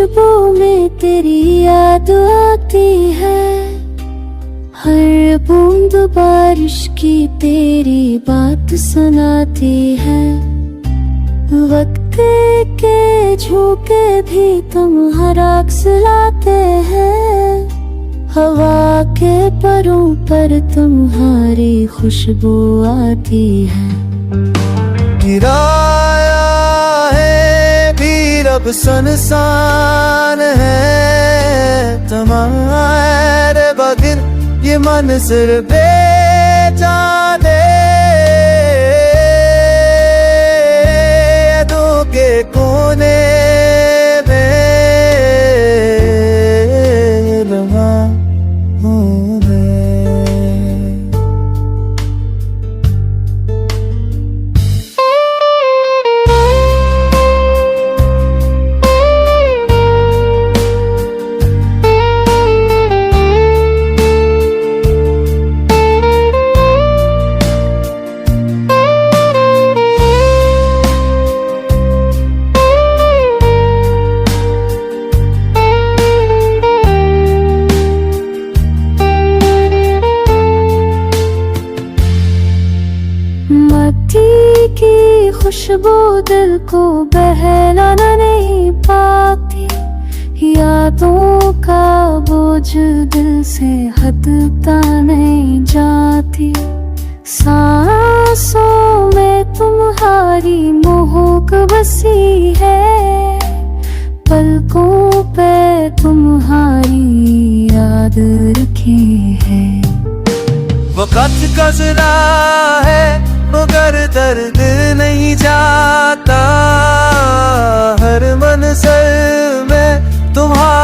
खुशबू में तेरी याद आती है, हर बूंद बारिश की तेरी बात सुनाती है। वक्त के झोंके भी तुम्हारा अक्स लाते हैं, हवा के परों पर तुम्हारी खुशबू आती है। गिराया है भी रब सुनसान है, तुम्हारे बगैर ये मंज़िल बेजाने। यादों के कोने में लम्हा हूँ मैं। मट्टी की खुशबू दिल को बहलाना नहीं पाती, यादों का बोझ दिल से हटता नहीं जाती। सांसों में तुम्हारी महक बसी है, पलकों पे तुम्हारी याद रखी है। वक़्त गुज़रा है मगर दर्द नहीं जाता, हर मंज़िल में तुम्हारा